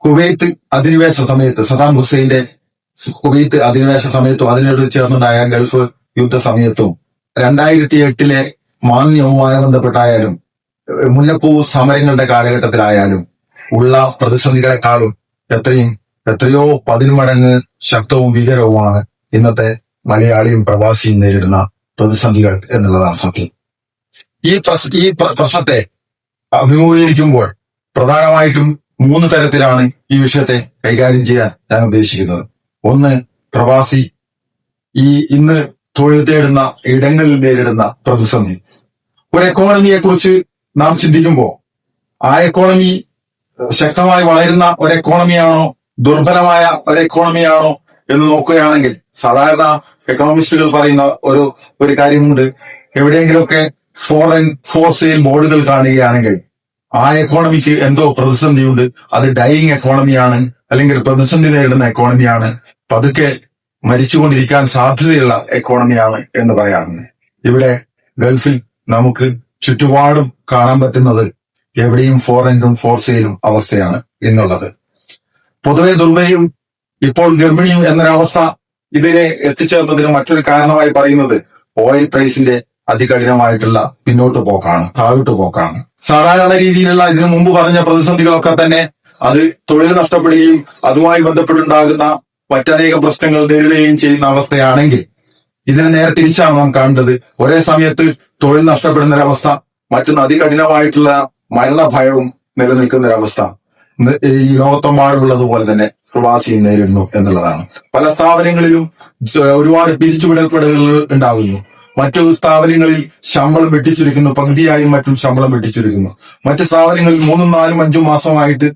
Kuwait അധിനിവേശ സമയത്ത് സദാം ഹുസൈന്റെ Kuwait അധിനിവേശ സമയത്തും അതിനോട് ചേർന്നുണ്ടായ ഗൾഫ് യുദ്ധ സമയത്തും 2008 മാലിന്യവുമായി ബന്ധപ്പെട്ടായാലും മുല്ലപ്പൂ സമരങ്ങളുടെ കാലഘട്ടത്തിലായാലും ഉള്ള പ്രതിസന്ധികളെക്കാളും എത്രയോ 10 മടങ്ങ് ശക്തവും ഭീകരവുമാണ് ഇന്നത്തെ മലയാളിയും പ്രവാസിയും നേരിടുന്ന പ്രതിസന്ധികൾ എന്നുള്ളതാണ് സത്യം. ഈ പ്രശ്നത്തെ അഭിമുഖീകരിക്കുമ്പോൾ പ്രധാനമായിട്ടും 3 തരത്തിലാണ് ഈ വിഷയത്തെ കൈകാര്യം ചെയ്യാൻ ഞാൻ ഉദ്ദേശിക്കുന്നത്. ഒന്ന്, പ്രവാസി ഇന്ന് തൊഴിൽ തേടുന്ന ഇടങ്ങളിൽ നേരിടുന്ന പ്രതിസന്ധി. ഒരു എക്കോണമിയെ കുറിച്ച് നാം ചിന്തിക്കുമ്പോൾ ആ എക്കോണമി ശക്തമായി വളരുന്ന ഒരു എക്കോണമിയാണോ ദുർബലമായ ഒരു എക്കോണമിയാണോ എന്ന് നോക്കുകയാണെങ്കിൽ സാധാരണ എക്കണോമിസ്റ്റുകൾ പറയുന്ന ഒരു കാര്യമുണ്ട്. എവിടെയെങ്കിലുമൊക്കെ ഫോർ സെയിൽ ബോർഡുകൾ കാണുകയാണെങ്കിൽ ആ എക്കോണമിക്ക് എന്തോ പ്രതിസന്ധിയുണ്ട്, അത് ഡൈയിങ് എക്കോണമിയാണ്, അല്ലെങ്കിൽ പ്രതിസന്ധി നേരിടുന്ന എക്കോണമിയാണ്, പതുക്കെ മരിച്ചുകൊണ്ടിരിക്കാൻ സാധ്യതയുള്ള എക്കോണമിയാണ് എന്ന് പറയാറുണ്ട്. ഇവിടെ ഗൾഫിൽ നമുക്ക് ചുറ്റുപാടും കാണാൻ പറ്റുന്നത് എവിടെയും ഫോർ റെന്റും ഫോർ സെയിലും അവസ്ഥയാണ് എന്നുള്ളത്. പൊതുവെ ദുർബലയും ഇപ്പോൾ ഗർഭിണിയും എന്നൊരവസ്ഥ ഇതിനെ എത്തിച്ചേർന്നതിന് മറ്റൊരു കാരണമായി പറയുന്നത് ഓയിൽ പ്രൈസിന്റെ അതികഠിനമായിട്ടുള്ള പിന്നോട്ട് പോക്കാണ്, താഴോട്ട് പോക്കാണ്. സാധാരണ രീതിയിലുള്ള ഇതിനു മുമ്പ് പറഞ്ഞ പ്രതിസന്ധികളൊക്കെ തന്നെ അത് തൊഴിൽ നഷ്ടപ്പെടുകയും അതുമായി ബന്ധപ്പെട്ടുണ്ടാകുന്ന മറ്റനേകം പ്രശ്നങ്ങൾ നേരിടുകയും ചെയ്യുന്ന അവസ്ഥയാണെങ്കിൽ ഇതിനെ നേരെ തിരിച്ചാണ് നാം കാണേണ്ടത്. ഒരേ സമയത്ത് തൊഴിൽ നഷ്ടപ്പെടുന്ന ഒരവസ്ഥ, മറ്റൊന്ന് അതികഠിനമായിട്ടുള്ള മരണഭയവും നിലനിൽക്കുന്ന ഒരവസ്ഥ ഈ ലോകത്തെമ്പാടുള്ളതുപോലെ തന്നെ പ്രവാസിയും നേരിടുന്നു എന്നുള്ളതാണ്. പല സ്ഥാപനങ്ങളിലും ഒരുപാട് പിരിച്ചുവിടൽപ്പെടലുകൾ ഉണ്ടാകുന്നു. മറ്റു സ്ഥാപനങ്ങളിൽ ശമ്പളം വെട്ടിച്ചുരുക്കുന്നു, പകുതിയായും മറ്റും ശമ്പളം വെട്ടിച്ചുരുക്കുന്നു. മറ്റു സ്ഥാപനങ്ങളിൽ 3, 4, 5 മാസമായിട്ട്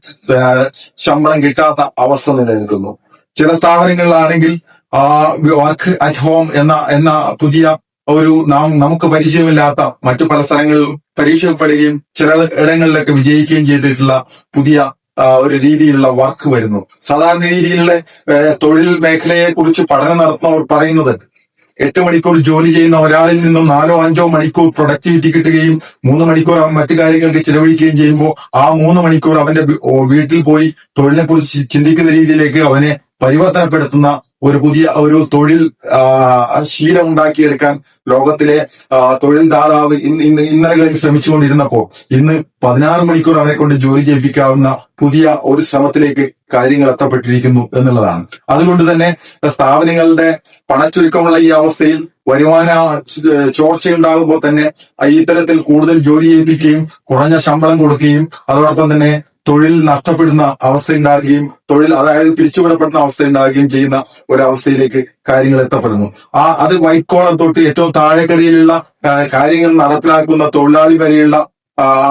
ശമ്പളം കിട്ടാത്ത അവസ്ഥ നിലനിൽക്കുന്നു. ചില സ്ഥാപനങ്ങളിലാണെങ്കിൽ വർക്ക് അറ്റ് ഹോം എന്ന പുതിയ നമുക്ക് പരിചയമില്ലാത്ത മറ്റു പല സ്ഥലങ്ങളിലും പരീക്ഷപ്പെടുകയും ചില ഇടങ്ങളിലൊക്കെ വിജയിക്കുകയും ചെയ്തിട്ടുള്ള പുതിയ ഒരു രീതിയിലുള്ള വർക്ക് വരുന്നു. സാധാരണ രീതിയിലുള്ള തൊഴിൽ മേഖലയെ കുറിച്ച് പഠനം നടത്തുന്നവർ പറയുന്നത് 8 മണിക്കൂർ ജോലി ചെയ്യുന്ന ഒരാളിൽ നിന്നും 4, 5 മണിക്കൂർ പ്രൊഡക്ടിവിറ്റി കിട്ടുകയും 3 മണിക്കൂർ അവൻ മറ്റു കാര്യങ്ങൾക്ക് ചിലവഴിക്കുകയും ചെയ്യുമ്പോൾ ആ 3 മണിക്കൂർ അവന്റെ വീട്ടിൽ പോയി തൊഴിലിനെ കുറിച്ച് ചിന്തിക്കുന്ന രീതിയിലേക്ക് അവനെ പരിവർത്തനപ്പെടുത്തുന്ന ഒരു തൊഴിൽ ശീലം ഉണ്ടാക്കിയെടുക്കാൻ ലോകത്തിലെ തൊഴിൽ ദാതാവ് ഇന്നലകളിൽ ശ്രമിച്ചുകൊണ്ടിരുന്നപ്പോൾ ഇന്ന് 16 മണിക്കൂർ അവനെ കൊണ്ട് ജോലി ചെയ്യിപ്പിക്കാവുന്ന പുതിയ ഒരു ശ്രമത്തിലേക്ക് കാര്യങ്ങൾ എത്തപ്പെട്ടിരിക്കുന്നു എന്നുള്ളതാണ്. അതുകൊണ്ട് തന്നെ സ്ഥാപനങ്ങളുടെ പണച്ചുരുക്കമുള്ള ഈ അവസ്ഥയിൽ വരുമാന ചോർച്ചയുണ്ടാകുമ്പോൾ തന്നെ ഇത്തരത്തിൽ കൂടുതൽ ജോലി ചെയ്യിപ്പിക്കുകയും കുറഞ്ഞ ശമ്പളം കൊടുക്കുകയും അതോടൊപ്പം തന്നെ തൊഴിൽ നഷ്ടപ്പെടുന്ന അവസ്ഥയുണ്ടാകുകയും അതായത് പിരിച്ചുവിടപ്പെടുന്ന അവസ്ഥയുണ്ടാകുകയും ചെയ്യുന്ന ഒരവസ്ഥയിലേക്ക് കാര്യങ്ങൾ എത്തപ്പെടുന്നു. അത് വൈറ്റ് കോളർ തൊട്ട് ഏറ്റവും താഴെക്കടിയിലുള്ള കാര്യങ്ങൾ നടപ്പിലാക്കുന്ന തൊഴിലാളി വരെയുള്ള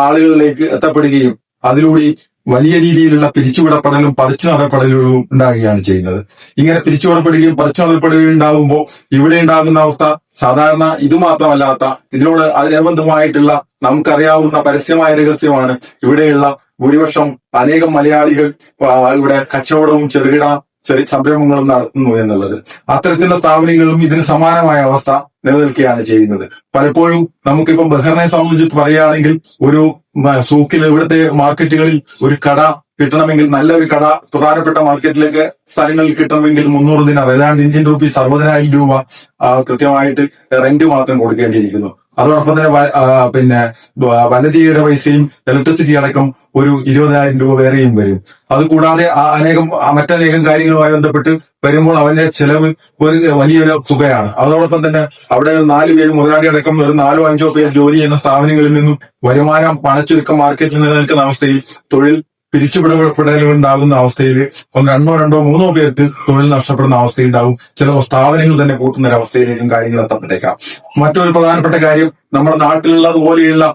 ആളുകളിലേക്ക് എത്തപ്പെടുകയും അതിലൂടെ വലിയ രീതിയിലുള്ള പിരിച്ചുവിടപ്പെടലും പറിച്ചു നടപ്പെടലുകളും ഉണ്ടാകുകയാണ് ചെയ്യുന്നത്. ഇങ്ങനെ പിരിച്ചുവിടപ്പെടുകയും പറിച്ചു നടപ്പെടുകയും ഉണ്ടാകുമ്പോൾ ഇവിടെ ഉണ്ടാകുന്ന അവസ്ഥ സാധാരണ ഇതുമാത്രമല്ലാത്ത ഇതിനോട് അതിനബന്ധമായിട്ടുള്ള നമുക്കറിയാവുന്ന പരസ്യമായ രഹസ്യമാണ് ഇവിടെയുള്ള ഭൂരിപക്ഷം അനേകം മലയാളികൾ ഇവിടെ കച്ചവടവും ചെറുകിട സംരംഭങ്ങളും നടത്തുന്നു എന്നുള്ളത്. അത്തരത്തിലുള്ള സ്ഥാപനങ്ങളിലും ഇതിന് സമാനമായ അവസ്ഥ നിലനിൽക്കുകയാണ് ചെയ്യുന്നത്. പലപ്പോഴും നമുക്കിപ്പം ബഹ്റിനെ സംബന്ധിച്ച് പറയുകയാണെങ്കിൽ ഒരു സൂക്കിൽ ഇവിടുത്തെ മാർക്കറ്റുകളിൽ ഒരു കട കിട്ടണമെങ്കിൽ, നല്ലൊരു കട പ്രധാനപ്പെട്ട മാർക്കറ്റിലേക്ക് സ്ഥലങ്ങളിൽ കിട്ടണമെങ്കിൽ 300 ദിനാർ, ഏതാണ്ട് ഇന്ത്യൻ രൂപീസ് 60,000 രൂപ കൃത്യമായിട്ട് റെന്റ് മാത്രം കൊടുക്കേണ്ടിയിരിക്കുന്നു. അതോടൊപ്പം തന്നെ വനതിയുടെ പൈസയും ഇലക്ട്രിസിറ്റി അടക്കം ഒരു 20,000 രൂപ വേറെയും വരും. അതുകൂടാതെ മറ്റനേകം കാര്യങ്ങളുമായി ബന്ധപ്പെട്ട് വരുമ്പോൾ അവന്റെ ചെലവ് ഒരു വലിയൊരു തുകയാണ്. അതോടൊപ്പം തന്നെ അവിടെ 4 പേര് മുതലാളി അടക്കം ഒരു 4, 5 പേർ ജോലി ചെയ്യുന്ന സ്ഥാപനങ്ങളിൽ നിന്നും വരുമാനം പണച്ചുരുക്കം മാർക്കറ്റിൽ നിലനിൽക്കുന്ന അവസ്ഥയിൽ തൊഴിൽ പിരിച്ചുവിടപ്പെടലുണ്ടാകുന്ന അവസ്ഥയിൽ 1, 2, 3 പേർക്ക് തൊഴിൽ നഷ്ടപ്പെടുന്ന അവസ്ഥയുണ്ടാവും. ചില സ്ഥാപനങ്ങൾ തന്നെ കൂട്ടുന്ന ഒരവസ്ഥയിലേക്കും കാര്യങ്ങൾ എത്തപ്പെട്ടേക്കാം. മറ്റൊരു പ്രധാനപ്പെട്ട കാര്യം, നമ്മുടെ നാട്ടിലുള്ളതുപോലെയുള്ള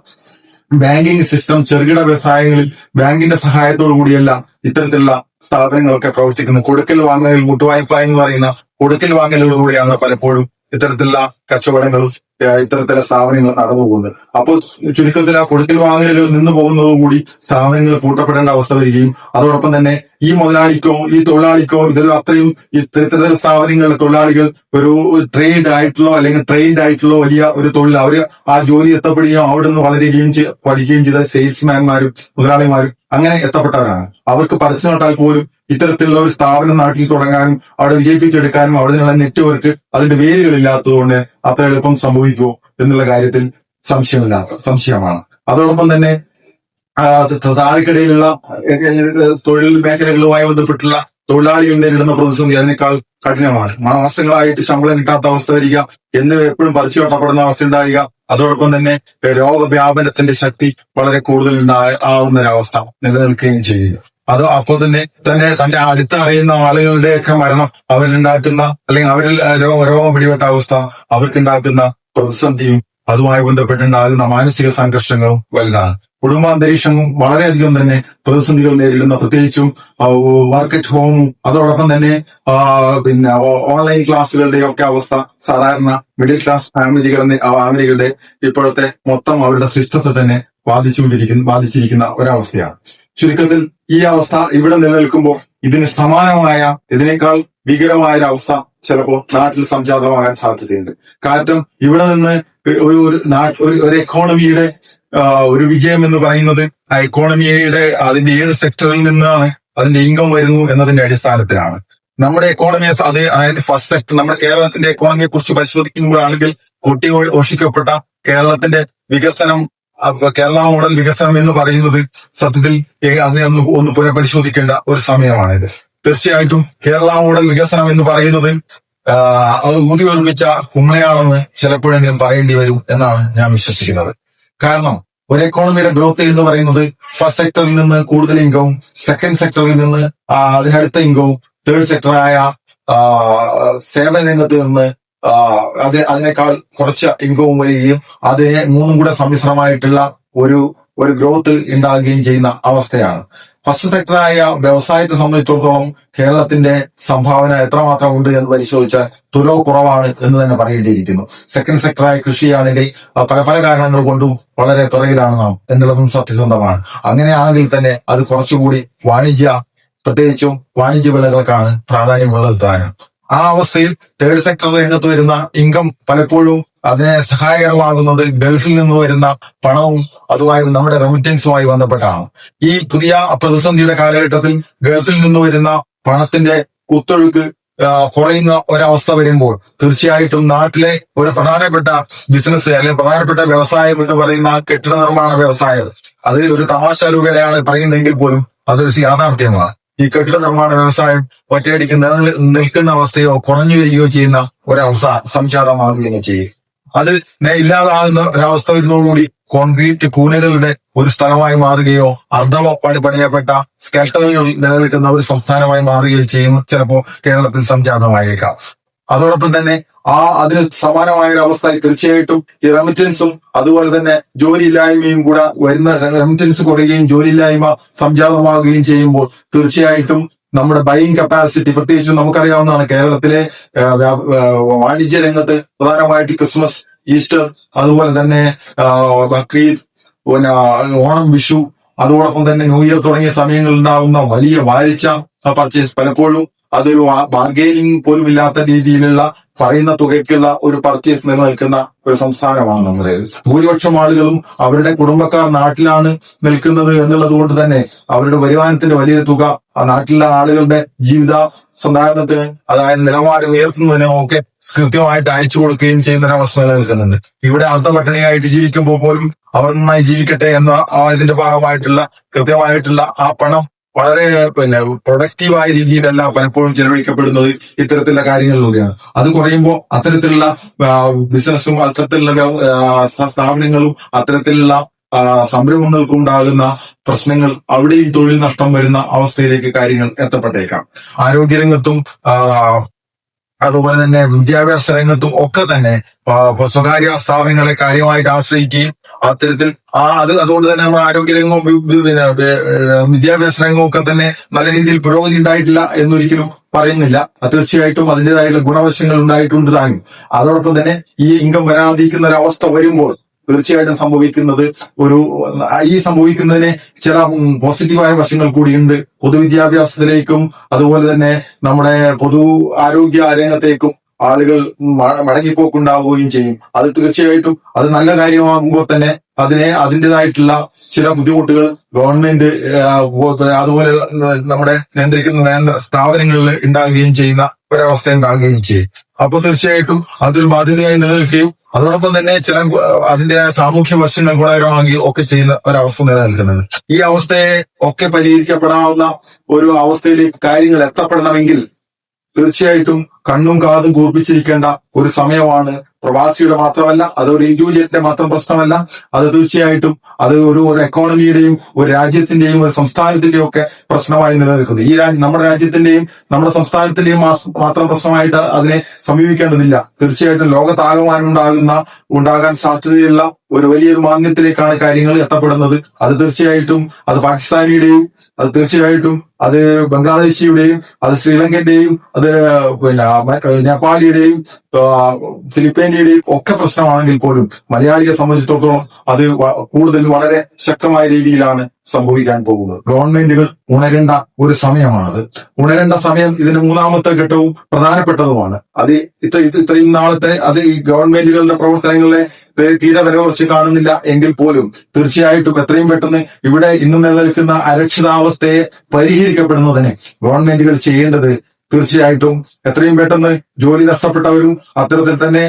ബാങ്കിങ് സിസ്റ്റം ചെറുകിട വ്യവസായങ്ങളിൽ ബാങ്കിന്റെ സഹായത്തോടു കൂടിയല്ല ഇത്തരത്തിലുള്ള സ്ഥാപനങ്ങളൊക്കെ പ്രവർത്തിക്കുന്നത്. കൊടുക്കൽ വാങ്ങൽ, മുട്ടുവായ്പ എന്ന് പറയുന്ന കൊടുക്കൽ വാങ്ങലുകളിലൂടെയാണ് പലപ്പോഴും ഇത്തരത്തിലുള്ള കച്ചവടങ്ങളും ഇത്തരത്തിലെ സ്ഥാപനങ്ങൾ നടന്നു പോകുന്നത്. അപ്പോൾ ചുരുക്കത്തിൽ ആ കൊടുക്കൽ വാങ്ങലുകൾ നിന്ന് പോകുന്നതോടുകൂടി സ്ഥാപനങ്ങൾ പൂട്ടപ്പെടേണ്ട അവസ്ഥ വരികയും അതോടൊപ്പം തന്നെ ഈ മുതലാളിക്കോ ഈ തൊഴിലാളിക്കോ ഇതൊരു അത്രയും ഇത്തരത്തിലുള്ള സ്ഥാപനങ്ങളിലെ തൊഴിലാളികൾ ഒരു ട്രെയിൻഡ് ആയിട്ടുള്ള വലിയ ഒരു തൊഴിൽ അവര് ആ ജോലി എത്തപ്പെടുകയും അവിടെ നിന്ന് വളരുകയും പഠിക്കുകയും ചെയ്ത സെയിൽസ്മാൻമാരും മുതലാളിമാരും അങ്ങനെ എത്തപ്പെട്ടവരാണ്. അവർക്ക് പരസ്യം നട്ടാൽ പോലും ഇത്തരത്തിലുള്ള ഒരു സ്ഥാപനം നാട്ടിൽ തുടങ്ങാനും അവിടെ വിജയിപ്പിച്ചെടുക്കാനും അവിടെ നിന്നുള്ള നെറ്റ്വർക്ക് അതിന്റെ വേരുകളില്ലാത്തതുകൊണ്ട് അത്ര എളുപ്പം സംഭവിക്കുമോ എന്നുള്ള കാര്യത്തിൽ സംശയമാണ്. അതോടൊപ്പം തന്നെ താഴെക്കിടയിലുള്ള തൊഴിൽ മേഖലകളുമായി ബന്ധപ്പെട്ടുള്ള തൊഴിലാളികൾ നേരിടുന്ന പ്രതിസന്ധി അതിനേക്കാൾ കഠിനമാണ്. മാസങ്ങളായിട്ട് ശമ്പളം കിട്ടാത്ത അവസ്ഥ വരിക, എന്ന് എപ്പോഴും പറിച്ചു കെട്ടപ്പെടുന്ന അവസ്ഥ ഉണ്ടാവുക, അതോടൊപ്പം തന്നെ രോഗവ്യാപനത്തിന്റെ ശക്തി വളരെ കൂടുതൽ ആവുന്ന ഒരവസ്ഥ നിലനിൽക്കുകയും ചെയ്യുക. അത് അപ്പോൾ തന്നെ തന്റെ അടുത്ത് അറിയുന്ന ആളുകളുടെയൊക്കെ മരണം അവരുണ്ടാക്കുന്ന അല്ലെങ്കിൽ അവരിൽ രോഗം പിടിപെട്ട അവസ്ഥ അവർക്കുണ്ടാക്കുന്ന പ്രതിസന്ധിയും അതുമായി ബന്ധപ്പെട്ടുണ്ടാകുന്ന മാനസിക സംഘർഷങ്ങളും വലുതാണ്. കുടുംബാന്തരീക്ഷവും വളരെയധികം തന്നെ പ്രതിസന്ധികൾ നേരിടുന്ന, പ്രത്യേകിച്ചും വർക്ക് അറ്റ് ഹോമും അതോടൊപ്പം തന്നെ പിന്നെ ഓൺലൈൻ ക്ലാസ്സുകളുടെയും ഒക്കെ അവസ്ഥ സാധാരണ മിഡിൽ ക്ലാസ് ഫാമിലികളുടെ ഇപ്പോഴത്തെ മൊത്തം അവരുടെ സിസ്റ്റത്തെ തന്നെ ബാധിച്ചിരിക്കുന്ന ഒരവസ്ഥയാണ്. ചുരുക്കത്തിൽ ഈ അവസ്ഥ ഇവിടെ നിലനിൽക്കുമ്പോൾ ഇതിന് സമാനമായ ഇതിനേക്കാൾ ഭീകരമായ ഒരു അവസ്ഥ ചിലപ്പോൾ നാട്ടിൽ സംജാതമാകാൻ സാധ്യതയുണ്ട്. കാരണം ഇവിടെ നിന്ന് ഒരു എക്കോണമിയുടെ ഒരു വിജയം എന്ന് പറയുന്നത് ആ എക്കോണമിയുടെ അതിന്റെ ഏത് സെക്ടറിൽ നിന്നാണ് അതിന്റെ ഇൻകം വരുന്നു എന്നതിന്റെ അടിസ്ഥാനത്തിലാണ്. നമ്മുടെ എക്കോണമിയെ അതായത് ഫസ്റ്റ് സെക്ടർ നമ്മുടെ കേരളത്തിന്റെ എക്കോണമിയെ കുറിച്ച് പരിശോധിക്കുമ്പോഴാണെങ്കിൽ ഘോഷിക്കപ്പെട്ട കേരളത്തിന്റെ വികസനം, കേരള മോഡൽ വികസനം എന്ന് പറയുന്നത് സത്യത്തിൽ അതിനെ ഒന്ന് പുനഃപരിശോധിക്കേണ്ട ഒരു സമയമാണിത്. തീർച്ചയായിട്ടും കേരള മോഡൽ വികസനം എന്ന് പറയുന്നത് ഊതി നിർമ്മിച്ച കുമ്മളയാണെന്ന് ചിലപ്പോഴെങ്കിലും പറയേണ്ടി വരും എന്നാണ് ഞാൻ വിശ്വസിക്കുന്നത്. കാരണം ഒരു എക്കോണമിയുടെ ഗ്രോത്ത് എന്ന് പറയുന്നത് ഫസ്റ്റ് സെക്ടറിൽ നിന്ന് കൂടുതൽ ഇൻകവും, സെക്കൻഡ് സെക്ടറിൽ നിന്ന് അതിനടുത്ത ഇൻകവും, തേർഡ് സെക്ടറായ സേവന രംഗത്ത് നിന്ന് അതിനേക്കാൾ കുറച്ച് ഇൻകവും വരികയും അതിനെ മൂന്നും കൂടെ സമ്മിശ്രമായിട്ടുള്ള ഒരു ഗ്രോത്ത് ഉണ്ടാകുകയും ചെയ്യുന്ന അവസ്ഥയാണ്. ഫസ്റ്റ് സെക്ടറായ വ്യവസായത്തെ സംബന്ധിച്ചിടത്തോളം കേരളത്തിന്റെ സംഭാവന എത്രമാത്രം ഉണ്ട് എന്ന് പരിശോധിച്ചാൽ തുലവ് കുറവാണ് എന്ന് തന്നെ പറയേണ്ടിയിരിക്കുന്നു. സെക്കൻഡ് സെക്ടറായ കൃഷിയാണെങ്കിൽ പല കാരണങ്ങൾ കൊണ്ടും വളരെ പിറകിലാണ് നാം എന്നുള്ളതും സത്യസന്ധമാണ്. അങ്ങനെയാണെങ്കിൽ തന്നെ അത് കുറച്ചുകൂടി പ്രത്യേകിച്ചും വാണിജ്യ വിളകൾക്കാണ് പ്രാധാന്യമുള്ളത് താനും. ആ അവസ്ഥയിൽ തേർഡ് സെക്ടർ രംഗത്ത് വരുന്ന ഇൻകം പലപ്പോഴും അതിനെ സഹായകരമാകുന്നത് ഗൾഫിൽ നിന്ന് വരുന്ന പണവും അതുമായി നമ്മുടെ റെമിറ്റൻസുമായി ബന്ധപ്പെട്ടാണ്. ഈ പുതിയ പ്രതിസന്ധിയുടെ കാലഘട്ടത്തിൽ ഗൾഫിൽ നിന്ന് വരുന്ന പണത്തിന്റെ കുത്തൊഴുക്ക് കുറയുന്ന ഒരവസ്ഥ വരുമ്പോൾ തീർച്ചയായിട്ടും നാട്ടിലെ ഒരു പ്രധാനപ്പെട്ട ബിസിനസ് അല്ലെങ്കിൽ പ്രധാനപ്പെട്ട വ്യവസായം എന്ന് പറയുന്ന കെട്ടിട നിർമ്മാണ വ്യവസായം, അത് ഒരു തമാശ രൂപയാണ് പറയുന്നതെങ്കിൽ പോലും അതൊരു യാഥാർത്ഥ്യമാണ്. ഈ കെട്ടിട നിർമ്മാണ വ്യവസായം ഒറ്റയടിക്ക് നിൽക്കുന്ന അവസ്ഥയോ കുറഞ്ഞു വരികയോ ചെയ്യുന്ന ഒരവസ്ഥ സംജാതമാകുകയും ചെയ്യും. അത് ഇല്ലാതാകുന്ന ഒരവസ്ഥ വരുന്നതോടുകൂടി കോൺക്രീറ്റ് കൂനകളുടെ ഒരു സ്ഥലമായി മാറുകയോ പണിയപ്പെട്ട സ്കെൽട്ടറുകൾ നിലനിൽക്കുന്ന ഒരു സംസ്ഥാനമായി മാറുകയോ ചെയ്യും ചിലപ്പോൾ കേരളത്തിൽ സംജാതമായേക്കാം. അതോടൊപ്പം തന്നെ അതിന് സമാനമായ ഒരു അവസ്ഥ തീർച്ചയായിട്ടും ഈ റെമിറ്റൻസും അതുപോലെ തന്നെ ജോലിയില്ലായ്മയും കൂടെ വരുന്ന റെമിറ്റൻസ് കുറയുകയും ജോലിയില്ലായ്മ സംജാതമാകുകയും ചെയ്യുമ്പോൾ തീർച്ചയായിട്ടും നമ്മുടെ ബൈയിങ് കപ്പാസിറ്റി, പ്രത്യേകിച്ചും നമുക്കറിയാവുന്നതാണ് കേരളത്തിലെ വാണിജ്യ രംഗത്ത് പ്രധാനമായിട്ട് ക്രിസ്മസ്, ഈസ്റ്റർ, അതുപോലെ തന്നെ ബക്രീദ്, പിന്നെ ഓണം, വിഷു, അതോടൊപ്പം തന്നെ ന്യൂ ഇയർ തുടങ്ങിയ സമയങ്ങളിൽ ഉണ്ടാകുന്ന വലിയ വാരിച്ച പർച്ചേസ് പലപ്പോഴും അതൊരു ബാർഗെയിനിങ് പോലും ഇല്ലാത്ത രീതിയിലുള്ള പറയുന്ന തുകയ്ക്കുള്ള ഒരു പർച്ചേസ് നിലനിൽക്കുന്ന ഒരു സംസ്ഥാനമാണ് നമ്മുടേത്. ഭൂരിപക്ഷം ആളുകളും അവരുടെ കുടുംബക്കാർ നാട്ടിലാണ് നിൽക്കുന്നത് എന്നുള്ളത് കൊണ്ട് തന്നെ അവരുടെ വരുമാനത്തിന്റെ വലിയ തുക ആ നാട്ടിലെ ആളുകളുടെ ജീവിത സന്ധാരണത്തിന്, അതായത് നിലവാരം ഉയർത്തുന്നതിനും ഒക്കെ കൃത്യമായിട്ട് അയച്ചു കൊടുക്കുകയും ചെയ്യുന്ന ഒരവസ്ഥ നിലനിൽക്കുന്നുണ്ട്. ഇവിടെ അർദ്ധപട്ടിണിയായിട്ട് ജീവിക്കുമ്പോൾ പോലും അവർ നന്നായി ജീവിക്കട്ടെ എന്ന ഇതിന്റെ ഭാഗമായിട്ടുള്ള കൃത്യമായിട്ടുള്ള ആ പണം വളരെ പ്രൊഡക്റ്റീവായ രീതിയിലല്ല പലപ്പോഴും ചെലവഴിക്കപ്പെടുന്നത് ഇത്തരത്തിലുള്ള കാര്യങ്ങളിലൂടെയാണ്. അത് കുറയുമ്പോൾ അത്തരത്തിലുള്ള ബിസിനസ്സും അത്തരത്തിലുള്ള സ്ഥാപനങ്ങളും അത്തരത്തിലുള്ള സംരംഭങ്ങൾക്കുണ്ടാകുന്ന പ്രശ്നങ്ങൾ, അവിടെയും തൊഴിൽ നഷ്ടം വരുന്ന അവസ്ഥയിലേക്ക് കാര്യങ്ങൾ എത്തപ്പെട്ടേക്കാം. ആരോഗ്യരംഗത്തും അതുപോലെ തന്നെ വിദ്യാഭ്യാസ രംഗത്തും ഒക്കെ തന്നെ സ്വകാര്യ സ്ഥാപനങ്ങളെ കാര്യമായിട്ട് ആശ്രയിക്കുകയും അത്തരത്തിൽ അതുകൊണ്ട് തന്നെ നമ്മുടെ ആരോഗ്യരംഗവും പിന്നെ വിദ്യാഭ്യാസ രംഗവും ഒക്കെ തന്നെ നല്ല രീതിയിൽ പുരോഗതി ഉണ്ടായിട്ടില്ല എന്നൊരിക്കലും പറയുന്നില്ല. തീർച്ചയായിട്ടും അതിൻ്റെതായിട്ടുള്ള ഗുണവശങ്ങൾ ഉണ്ടായിട്ടുണ്ട് താനും. അതോടൊപ്പം തന്നെ ഈ ഇൻകം വരാതിരിക്കുന്ന ഒരു അവസ്ഥ വരുമ്പോൾ തീർച്ചയായിട്ടും സംഭവിക്കുന്നത് ഈ സംഭവിക്കുന്നതിന് ചില പോസിറ്റീവായ വശങ്ങൾ കൂടിയുണ്ട്. പൊതുവിദ്യാഭ്യാസത്തിലേക്കും അതുപോലെ തന്നെ നമ്മുടെ പൊതു ആരോഗ്യ രംഗത്തേക്കും ആളുകൾ മടങ്ങിപ്പോക്കുണ്ടാവുകയും ചെയ്യും. അത് തീർച്ചയായിട്ടും അത് നല്ല കാര്യമാകുമ്പോൾ തന്നെ അതിൻ്റെതായിട്ടുള്ള ചില ബുദ്ധിമുട്ടുകൾ ഗവൺമെന്റ് അതുപോലെ നമ്മുടെ നിയന്ത്രിക്കുന്ന സ്ഥാപനങ്ങളിൽ ഉണ്ടാകുകയും ചെയ്യുന്ന ഒരവസ്ഥ ഉണ്ടാകുകയും ചെയ്യും. അപ്പൊ തീർച്ചയായിട്ടും അതൊരു ബാധ്യതയായി നിലനിൽക്കുകയും അതോടൊപ്പം തന്നെ ചില അതിന്റെ സാമൂഹ്യ വശങ്ങൾ ഗുണകരമാകുകയും ഒക്കെ ചെയ്യുന്ന ഒരവസ്ഥ നിലനിൽക്കുന്നത്. ഈ അവസ്ഥയെ ഒക്കെ പരിഹരിക്കപ്പെടാവുന്ന ഒരു അവസ്ഥയിലേക്ക് കാര്യങ്ങൾ എത്തപ്പെടണമെങ്കിൽ തീർച്ചയായിട്ടും കണ്ണും കാതും കൂർപ്പിച്ചിരിക്കേണ്ട ഒരു സമയമാണ്. പ്രവാസിയുടെ മാത്രമല്ല, അതൊരു ഇൻഡിവിജ്വലിന്റെ മാത്രം പ്രശ്നമല്ല. അത് തീർച്ചയായിട്ടും അത് ഒരു എക്കോണമിയുടെയും ഒരു രാജ്യത്തിന്റെയും ഒരു സംസ്ഥാനത്തിന്റെയും ഒക്കെ പ്രശ്നമായി നിലനിൽക്കുന്നു. നമ്മുടെ രാജ്യത്തിന്റെയും നമ്മുടെ സംസ്ഥാനത്തിന്റെയും മാത്രം പ്രശ്നമായിട്ട് അതിനെ സമീപിക്കേണ്ടതില്ല. തീർച്ചയായിട്ടും ലോകത്താകമാനം ഉണ്ടാകാൻ സാധ്യതയുള്ള ഒരു വലിയൊരു മാന്ദ്യത്തിലേക്കാണ് കാര്യങ്ങൾ എത്തപ്പെടുന്നത്. അത് തീർച്ചയായിട്ടും അത് പാകിസ്ഥാനിയുടെയും അത് തീർച്ചയായിട്ടും അത് ബംഗ്ലാദേശിയുടെയും അത് ശ്രീലങ്കന്റെയും അത് നേപ്പാളിയുടെയും ഫിലിപ്പൈനിയുടെയും ഒക്കെ പ്രശ്നമാണെങ്കിൽ പോലും മലയാളിയെ സംബന്ധിച്ചിടത്തോളം അത് കൂടുതൽ വളരെ ശക്തമായ രീതിയിലാണ് സംഭവിക്കാൻ പോകുന്നത്. ഗവൺമെന്റുകൾ ഉണരേണ്ട ഒരു സമയമാണത്. ഉണരേണ്ട സമയം ഇതിന് മൂന്നാമത്തെ ഘട്ടവും പ്രധാനപ്പെട്ടതുമാണ്. അത് ഇത്രയും നാളത്തെ അത് ഈ ഗവൺമെന്റുകളുടെ പ്രവർത്തനങ്ങളെ തീരെ വിലകുറച്ച് കാണുന്നില്ല എങ്കിൽ പോലും തീർച്ചയായിട്ടും എത്രയും പെട്ടെന്ന് ഇവിടെ ഇന്ന് നിലനിൽക്കുന്ന അരക്ഷിതാവസ്ഥയെ പരിഹരിക്കപ്പെടുന്നതിന് ഗവൺമെന്റുകൾ ചെയ്യേണ്ടത് തീർച്ചയായിട്ടും എത്രയും പെട്ടെന്ന് ജോലി നഷ്ടപ്പെട്ടവരും അത്തരത്തിൽ തന്നെ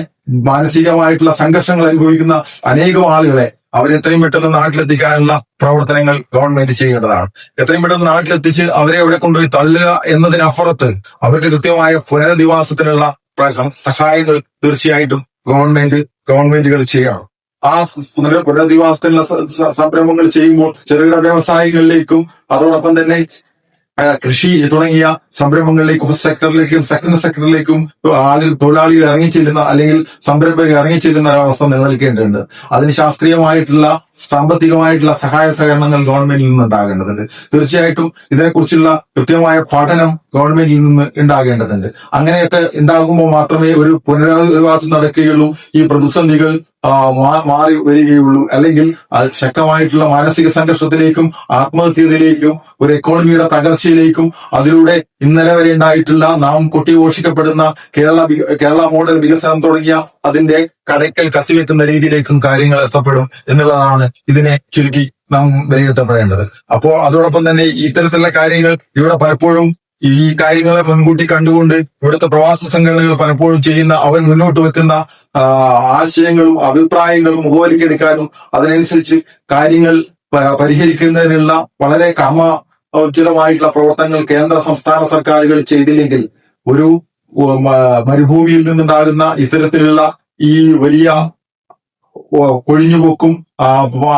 മാനസികമായിട്ടുള്ള സംഘർഷങ്ങൾ അനുഭവിക്കുന്ന അനേകം ആളുകളെ അവരെത്രയും പെട്ടെന്ന് നാട്ടിലെത്തിക്കാനുള്ള പ്രവർത്തനങ്ങൾ ഗവൺമെന്റ് ചെയ്യേണ്ടതാണ്. എത്രയും പെട്ടെന്ന് നാട്ടിലെത്തിച്ച് അവരെ അവിടെ കൊണ്ടുപോയി തള്ളുക എന്നതിനപ്പുറത്ത് അവർക്ക് കൃത്യമായ പുനരധിവാസത്തിനുള്ള സഹായങ്ങൾ തീർച്ചയായിട്ടും ഗവൺമെന്റുകൾ ചെയ്യണം. ആ പുനരധിവാസത്തിനുള്ള സംരംഭങ്ങൾ ചെയ്യുമ്പോൾ ചെറുകിട വ്യവസായങ്ങളിലേക്കും അതോടൊപ്പം തന്നെ കൃഷി തുടങ്ങിയ സംരംഭങ്ങളിലേക്കും സെക്കൻഡ് സെക്ടറിലേക്കും തൊഴിലാളികൾ ഇറങ്ങിച്ചെല്ലുന്ന അല്ലെങ്കിൽ സംരംഭകർ ഇറങ്ങിച്ചെല്ലുന്ന ഒരവസ്ഥ നിലനിൽക്കേണ്ടതുണ്ട്. അതിന് ശാസ്ത്രീയമായിട്ടുള്ള സാമ്പത്തികമായിട്ടുള്ള സഹായ സഹകരണങ്ങൾ ഗവൺമെന്റിൽ നിന്ന് ഉണ്ടാകേണ്ടതുണ്ട്. തീർച്ചയായിട്ടും ഇതിനെക്കുറിച്ചുള്ള കൃത്യമായ പഠനം ഗവൺമെന്റിൽ നിന്ന് ഉണ്ടാകേണ്ടതുണ്ട്. അങ്ങനെയൊക്കെ ഉണ്ടാകുമ്പോൾ മാത്രമേ ഒരു പുനരധിവാസം നടക്കുകയുള്ളൂ, ഈ പ്രതിസന്ധികൾ മാറി വരികയുള്ളൂ. അല്ലെങ്കിൽ ശക്തമായിട്ടുള്ള മാനസിക സംഘർഷത്തിലേക്കും ആത്മഹത്യയിലേക്കും ഒരു എക്കോണമിയുടെ തകർച്ചയിലേക്കും അതിലൂടെ ഇന്നലെ വരെ ഉണ്ടായിട്ടുള്ള നാം കൊട്ടിഘോഷിക്കപ്പെടുന്ന കേരള മോഡൽ വികസനം തുടങ്ങിയ അതിന്റെ കടയ്ക്കൽ കത്തിവെക്കുന്ന രീതിയിലേക്കും കാര്യങ്ങൾ എത്തപ്പെടും എന്നുള്ളതാണ് ഇതിനെ ചുരുക്കി നാം വിലയിരുത്തപ്പെടേണ്ടത്. അപ്പോ അതോടൊപ്പം തന്നെ ഇത്തരത്തിലുള്ള കാര്യങ്ങൾ ഇവിടെ പലപ്പോഴും ഈ കാര്യങ്ങളെ മുൻകൂട്ടി കണ്ടുകൊണ്ട് ഇവിടുത്തെ പ്രവാസ സംഘടനകൾ പലപ്പോഴും ചെയ്യുന്ന അവർ മുന്നോട്ട് വെക്കുന്ന ആശയങ്ങളും അഭിപ്രായങ്ങളും മുഖവലിക്കെടുക്കാനും അതിനനുസരിച്ച് കാര്യങ്ങൾ പരിഹരിക്കുന്നതിനുള്ള വളരെ ഉജ്ജ്വലമായിട്ടുള്ള പ്രവർത്തനങ്ങൾ കേന്ദ്ര സംസ്ഥാന സർക്കാരുകൾ ചെയ്തില്ലെങ്കിൽ ഒരു മരുഭൂമിയിൽ നിന്നുണ്ടാകുന്ന ഇത്തരത്തിലുള്ള ഈ വലിയ കൊഴിഞ്ഞുപോക്കും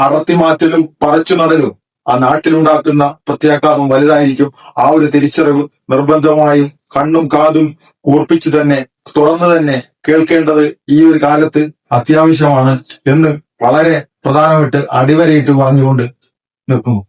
അടർത്തിമാറ്റലും പറിച്ചു നടലും ആ നാട്ടിലുണ്ടാക്കുന്ന പ്രത്യാഘാതം വലുതായിരിക്കും. ആ ഒരു തിരിച്ചറിവ് നിർബന്ധമായും കണ്ണും കാതും കൂർപ്പിച്ച് തന്നെ തുറന്നു തന്നെ കേൾക്കേണ്ടത് ഈ ഒരു കാലത്ത് അത്യാവശ്യമാണ് എന്ന് വളരെ പ്രധാനമായിട്ട് അടിവരയിട്ട് പറഞ്ഞുകൊണ്ട് നിർത്തുന്നു.